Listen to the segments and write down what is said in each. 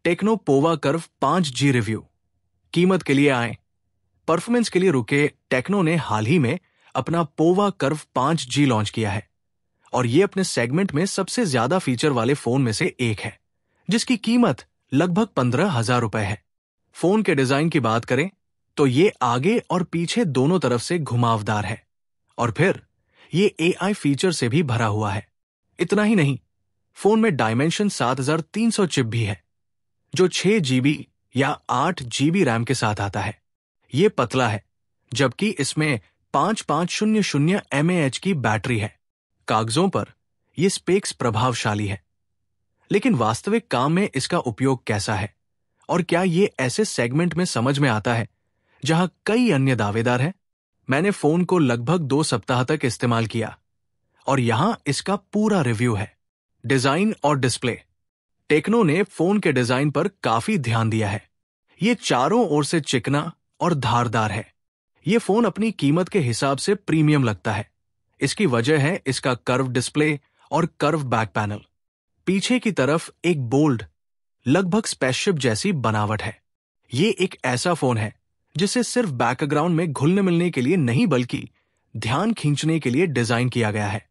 Techno Pova curve 5G review. कीमत के लिए आए, परफॉर्मेंस के लिए रुके। टेक्नो ने हाल ही में अपना पोवा कर्व 5G लॉन्च किया है और ये अपने सेगमेंट में सबसे ज्यादा फीचर वाले फोन में से एक है, जिसकी कीमत लगभग 15,000 रुपए है। फोन के डिजाइन की बात करें तो ये आगे और पीछे दोनों तरफ से घुमावदार है और फिर ये AI फीचर से भी भरा हुआ है। इतना ही नहीं, फोन में डायमेंशन 7300 चिप भी है, जो 6GB या 8GB रैम के साथ आता है। ये पतला है, जबकि इसमें 5500 mAh की बैटरी है। कागजों पर ये स्पेक्स प्रभावशाली है, लेकिन वास्तविक काम में इसका उपयोग कैसा है और क्या ये ऐसे सेगमेंट में समझ में आता है जहां कई अन्य दावेदार हैं? मैंने फोन को लगभग 2 सप्ताह तक इस्तेमाल किया और यहां इसका पूरा रिव्यू है। डिजाइन और डिस्प्ले। टेक्नो ने फोन के डिजाइन पर काफी ध्यान दिया है। ये चारों ओर से चिकना और धारदार है। ये फोन अपनी कीमत के हिसाब से प्रीमियम लगता है। इसकी वजह है इसका कर्व डिस्प्ले और कर्व बैक पैनल। पीछे की तरफ एक बोल्ड, लगभग स्पेसशिप जैसी बनावट है। ये एक ऐसा फोन है जिसे सिर्फ बैकग्राउंड में घुलने मिलने के लिए नहीं बल्कि ध्यान खींचने के लिए डिजाइन किया गया है।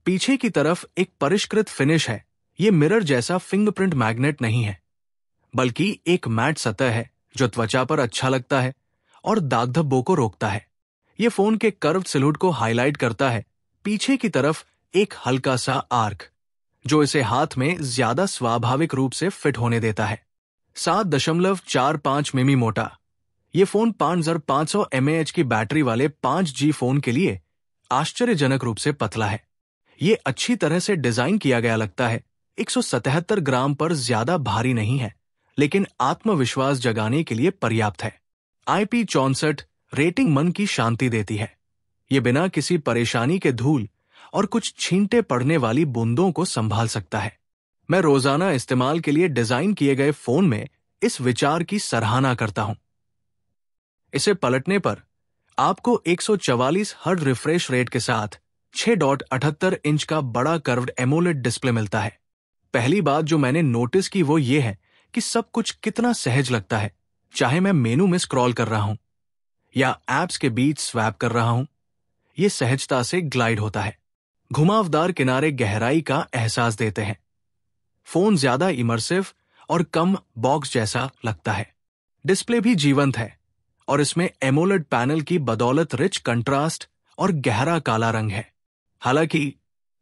पीछे की तरफ एक परिष्कृत फिनिश है। ये मिरर जैसा फिंगरप्रिंट मैग्नेट नहीं है, बल्कि एक मैट सतह है जो त्वचा पर अच्छा लगता है और दाग धब्बों को रोकता है। ये फोन के कर्व सिलहुट को हाईलाइट करता है। पीछे की तरफ एक हल्का सा आर्क जो इसे हाथ में ज्यादा स्वाभाविक रूप से फिट होने देता है। 7.45 मिमी मोटा। ये फोन 5500 mAh की बैटरी वाले 5G फोन के लिए आश्चर्यजनक रूप से पतला है। ये अच्छी तरह से डिजाइन किया गया लगता है। 177 ग्राम पर ज्यादा भारी नहीं है, लेकिन आत्मविश्वास जगाने के लिए पर्याप्त है। IP64 रेटिंग मन की शांति देती है। ये बिना किसी परेशानी के धूल और कुछ छींटे पड़ने वाली बूंदों को संभाल सकता है। मैं रोजाना इस्तेमाल के लिए डिजाइन किए गए फोन में इस विचार की सराहना करता हूं। इसे पलटने पर आपको 144 हर्ट्ज रिफ्रेश रेट के साथ 6.78 इंच का बड़ा कर्व्ड एमोलेड डिस्प्ले मिलता है। पहली बात जो मैंने नोटिस की वो ये है कि सब कुछ कितना सहज लगता है। चाहे मैं मेनू में स्क्रॉल कर रहा हूं या एप्स के बीच स्वैप कर रहा हूं, ये सहजता से ग्लाइड होता है। घुमावदार किनारे गहराई का एहसास देते हैं। फोन ज्यादा इमर्सिव और कम बॉक्स जैसा लगता है। डिस्प्ले भी जीवंत है और इसमें एमोलेड पैनल की बदौलत रिच कंट्रास्ट और गहरा काला रंग है। हालांकि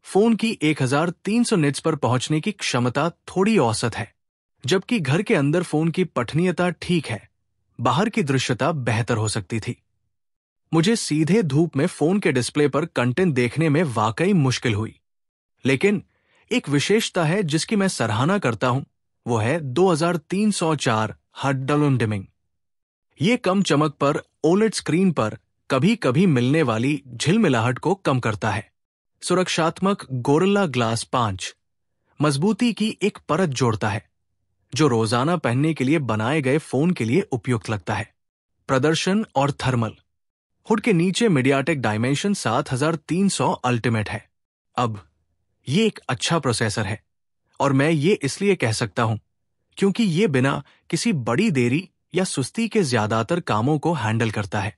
फोन की 1300 निट्स पर पहुंचने की क्षमता थोड़ी औसत है, जबकि घर के अंदर फोन की पठनीयता ठीक है। बाहर की दृश्यता बेहतर हो सकती थी। मुझे सीधे धूप में फोन के डिस्प्ले पर कंटेंट देखने में वाकई मुश्किल हुई, लेकिन एक विशेषता है जिसकी मैं सराहना करता हूं, वो है 2304 हर्ट्ज डिमिंग। ये कम चमक पर ओलेड स्क्रीन पर कभी कभी मिलने वाली झिलमिलाहट को कम करता है। सुरक्षात्मक गोरिल्ला ग्लास 5 मजबूती की एक परत जोड़ता है, जो रोजाना पहनने के लिए बनाए गए फोन के लिए उपयुक्त लगता है। प्रदर्शन और थर्मल। हुड के नीचे मीडियाटेक डायमेंशन 7300 अल्टीमेट है। अब ये एक अच्छा प्रोसेसर है और मैं ये इसलिए कह सकता हूं क्योंकि ये बिना किसी बड़ी देरी या सुस्ती के ज्यादातर कामों को हैंडल करता है।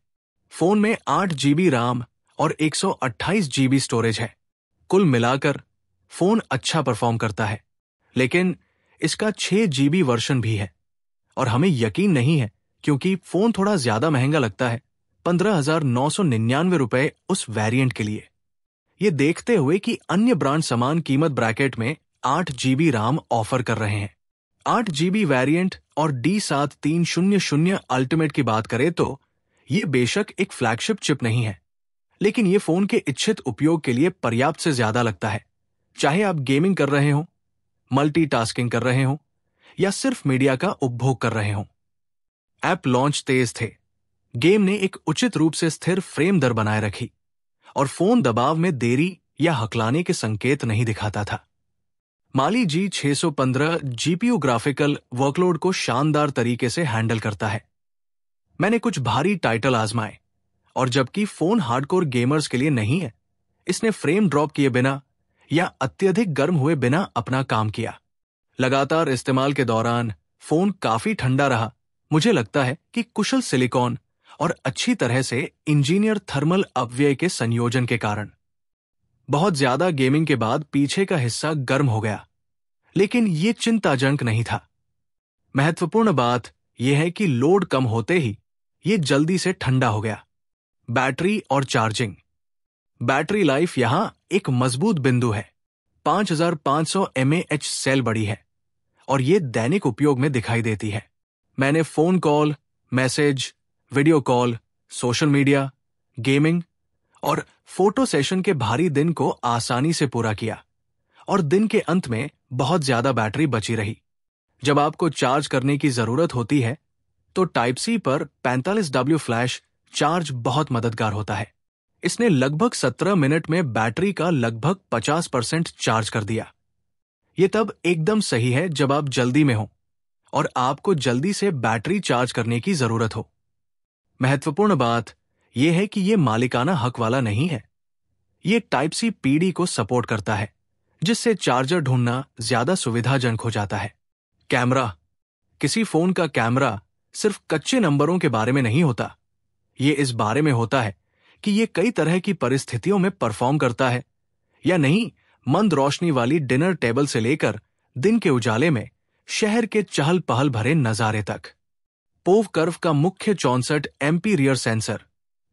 फोन में 8GB रैम और 128GB स्टोरेज है। कुल मिलाकर फोन अच्छा परफॉर्म करता है, लेकिन इसका 6GB वर्जन भी है और हमें यकीन नहीं है क्योंकि फोन थोड़ा ज्यादा महंगा लगता है, 15,999 रुपए उस वेरिएंट के लिए। ये देखते हुए कि अन्य ब्रांड समान कीमत ब्रैकेट में 8GB रैम ऑफर कर रहे हैं। 8GB वेरिएंट और D7300 अल्टीमेट की बात करें तो ये बेशक एक फ्लैगशिप चिप नहीं है, लेकिन ये फोन के इच्छित उपयोग के लिए पर्याप्त से ज्यादा लगता है। चाहे आप गेमिंग कर रहे हो, मल्टीटास्किंग कर रहे हो या सिर्फ मीडिया का उपभोग कर रहे हो। ऐप लॉन्च तेज थे। गेम ने एक उचित रूप से स्थिर फ्रेम दर बनाए रखी और फोन दबाव में देरी या हकलाने के संकेत नहीं दिखाता था। माली G615 GPU ग्राफिकल वर्कलोड को शानदार तरीके से हैंडल करता है। मैंने कुछ भारी टाइटल आजमाए और जबकि फोन हार्डकोर गेमर्स के लिए नहीं है, इसने फ्रेम ड्रॉप किए बिना या अत्यधिक गर्म हुए बिना अपना काम किया। लगातार इस्तेमाल के दौरान फोन काफी ठंडा रहा। मुझे लगता है कि कुशल सिलिकॉन और अच्छी तरह से इंजीनियर थर्मल अपव्यय के संयोजन के कारण। बहुत ज्यादा गेमिंग के बाद पीछे का हिस्सा गर्म हो गया, लेकिन ये चिंताजनक नहीं था। महत्वपूर्ण बात यह है कि लोड कम होते ही ये जल्दी से ठंडा हो गया। बैटरी और चार्जिंग। बैटरी लाइफ यहां एक मजबूत बिंदु है। 5500 mAh सेल बड़ी है और ये दैनिक उपयोग में दिखाई देती है। मैंने phone call, message, video call, social media, gaming और फोटो सेशन के भारी दिन को आसानी से पूरा किया और दिन के अंत में बहुत ज्यादा बैटरी बची रही। जब आपको चार्ज करने की जरूरत होती है तो टाइप सी पर 45W फ्लैश चार्ज बहुत मददगार होता है। इसने लगभग 17 मिनट में बैटरी का लगभग 50% चार्ज कर दिया। ये तब एकदम सही है जब आप जल्दी में हो और आपको जल्दी से बैटरी चार्ज करने की जरूरत हो। महत्वपूर्ण बात यह है कि यह मालिकाना हक वाला नहीं है। ये टाइप सी पीडी को सपोर्ट करता है, जिससे चार्जर ढूंढना ज्यादा सुविधाजनक हो जाता है। कैमरा। किसी फोन का कैमरा सिर्फ कच्चे नंबरों के बारे में नहीं होता। ये इस बारे में होता है कि ये कई तरह की परिस्थितियों में परफॉर्म करता है या नहीं। मंद रोशनी वाली डिनर टेबल से लेकर दिन के उजाले में शहर के चहल पहल भरे नजारे तक। पोव कर्व का मुख्य 64 MP rear sensor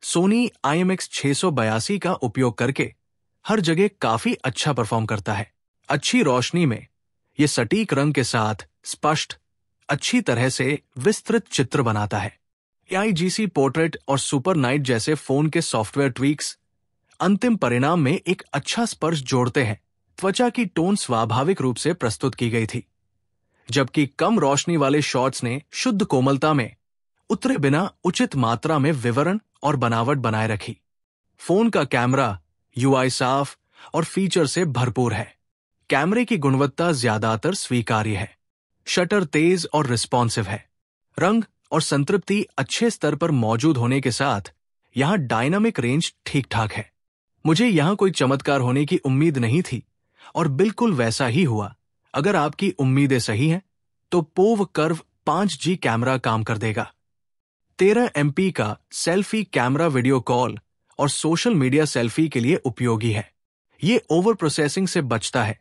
Soni IMX 682 का उपयोग करके हर जगह काफी अच्छा परफॉर्म करता है। अच्छी रोशनी में यह सटीक रंग के साथ स्पष्ट, अच्छी तरह से विस्तृत चित्र बनाता है। AIGC पोर्ट्रेट और सुपर नाइट जैसे फोन के सॉफ्टवेयर ट्वीक्स अंतिम परिणाम में एक अच्छा स्पर्श जोड़ते हैं। त्वचा की टोन स्वाभाविक रूप से प्रस्तुत की गई थी, जबकि कम रोशनी वाले शॉट्स ने शुद्ध कोमलता में उतरे बिना उचित मात्रा में विवरण और बनावट बनाए रखी। फोन का कैमरा UI साफ और फीचर से भरपूर है। कैमरे की गुणवत्ता ज्यादातर स्वीकार्य है। शटर तेज और रिस्पॉन्सिव है। रंग और संतृप्ति अच्छे स्तर पर मौजूद होने के साथ यहां डायनामिक रेंज ठीक ठाक है। मुझे यहां कोई चमत्कार होने की उम्मीद नहीं थी और बिल्कुल वैसा ही हुआ। अगर आपकी उम्मीदें सही हैं तो पोव कर्व 5G कैमरा काम कर देगा। 13 MP का सेल्फी कैमरा वीडियो कॉल और सोशल मीडिया सेल्फी के लिए उपयोगी है। ये ओवर प्रोसेसिंग से बचता है,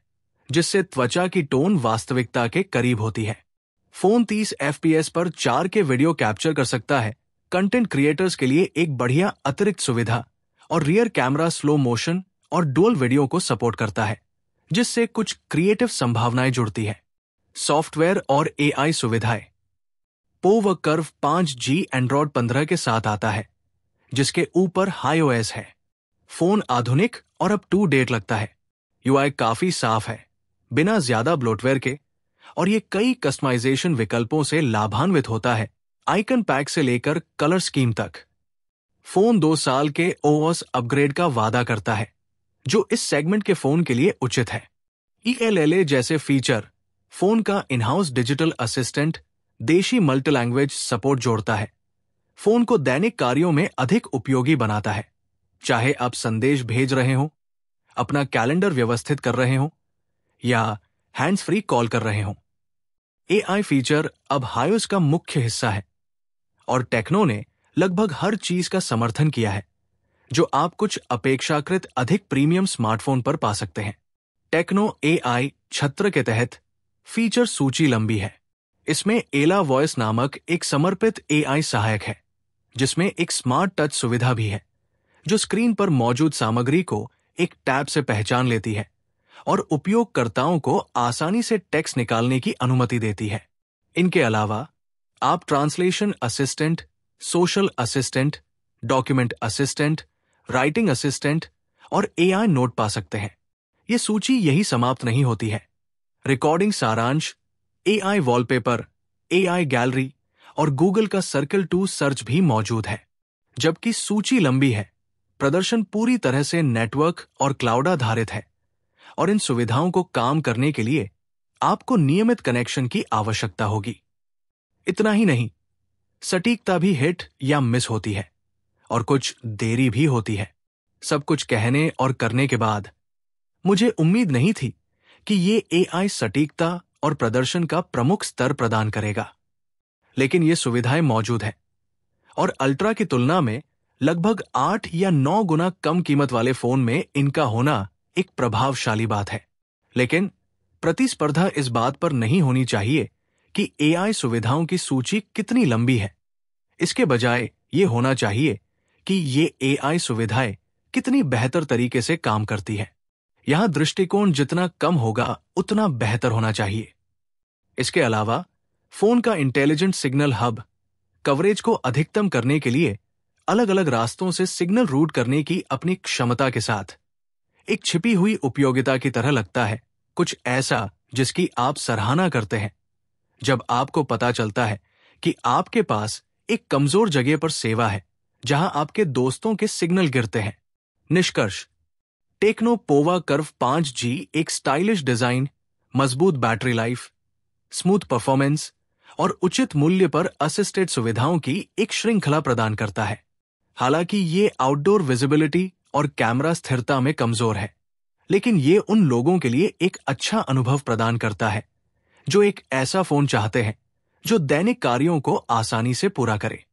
जिससे त्वचा की टोन वास्तविकता के करीब होती है। फोन 30 FPS पर 4K वीडियो कैप्चर कर सकता है। कंटेंट क्रिएटर्स के लिए एक बढ़िया अतिरिक्त सुविधा और रियर कैमरा स्लो मोशन और डुअल वीडियो को सपोर्ट करता है, जिससे कुछ क्रिएटिव संभावनाएं जुड़ती है। सॉफ्टवेयर और AI सुविधाएं। पोव कर्व 5G एंड्रॉयड 15 के साथ आता है, जिसके ऊपर iOS है। फोन आधुनिक और अप टू डेट लगता है। UI काफी साफ है, बिना ज्यादा ब्लोटवेयर के, और ये कई कस्टमाइजेशन विकल्पों से लाभान्वित होता है, आइकन पैक से लेकर कलर स्कीम तक। फोन 2 साल के OS अपग्रेड का वादा करता है, जो इस सेगमेंट के फोन के लिए उचित है। ELLA जैसे फीचर फोन का इन-हाउस डिजिटल असिस्टेंट देशी मल्टी लैंग्वेज सपोर्ट जोड़ता है। फोन को दैनिक कार्यों में अधिक उपयोगी बनाता है, चाहे आप संदेश भेज रहे हो, अपना कैलेंडर व्यवस्थित कर रहे हो या हैंड्स फ्री कॉल कर रहे हो। AI फीचर अब iOS का मुख्य हिस्सा है और टेक्नो ने लगभग हर चीज का समर्थन किया है, जो आप कुछ अपेक्षाकृत अधिक प्रीमियम स्मार्टफोन पर पा सकते हैं। टेक्नो AI छत्र के तहत फीचर सूची लंबी है। इसमें एला वॉइस नामक एक समर्पित AI सहायक है, जिसमें एक स्मार्ट टच सुविधा भी है, जो स्क्रीन पर मौजूद सामग्री को एक टैब से पहचान लेती है और उपयोगकर्ताओं को आसानी से टेक्स्ट निकालने की अनुमति देती है। इनके अलावा आप translation assistant, social assistant, document assistant, writing assistant और AI नोट पा सकते हैं। ये सूची यही समाप्त नहीं होती है। रिकॉर्डिंग सारांश, AI वॉलपेपर, AI गैलरी और गूगल का सर्कल टू सर्च भी मौजूद है। जबकि सूची लंबी है, प्रदर्शन पूरी तरह से नेटवर्क और क्लाउड आधारित है और इन सुविधाओं को काम करने के लिए आपको नियमित कनेक्शन की आवश्यकता होगी। इतना ही नहीं, सटीकता भी हिट या मिस होती है और कुछ देरी भी होती है। सब कुछ कहने और करने के बाद मुझे उम्मीद नहीं थी कि ये AI सटीकता और प्रदर्शन का प्रमुख स्तर प्रदान करेगा। लेकिन ये सुविधाएं मौजूद हैं और अल्ट्रा की तुलना में लगभग 8 या 9 गुना कम कीमत वाले फोन में इनका होना एक प्रभावशाली बात है। लेकिन प्रतिस्पर्धा इस बात पर नहीं होनी चाहिए कि एआई सुविधाओं की सूची कितनी लंबी है। इसके बजाय ये होना चाहिए कि ये एआई सुविधाएं कितनी बेहतर तरीके से काम करती है। यहां दृष्टिकोण जितना कम होगा उतना बेहतर होना चाहिए। इसके अलावा फोन का इंटेलिजेंट सिग्नल हब कवरेज को अधिकतम करने के लिए अलग अलग रास्तों से सिग्नल रूट करने की अपनी क्षमता के साथ एक छिपी हुई उपयोगिता की तरह लगता है, कुछ ऐसा जिसकी आप सराहना करते हैं। जब आपको पता चलता है कि आपके पास एक कमजोर जगह पर सेवा है जहां आपके दोस्तों के सिग्नल गिरते हैं। निष्कर्ष, टेक्नो पोवा कर्व 5G एक स्टाइलिश डिजाइन, मजबूत बैटरी लाइफ, स्मूथ परफॉर्मेंस और उचित मूल्य पर असिस्टेड सुविधाओं की एक श्रृंखला प्रदान करता है। हालांकि ये आउटडोर विजिबिलिटी और कैमरा स्थिरता में कमजोर है, लेकिन ये उन लोगों के लिए एक अच्छा अनुभव प्रदान करता है जो एक ऐसा फोन चाहते हैं जो दैनिक कार्यों को आसानी से पूरा करे।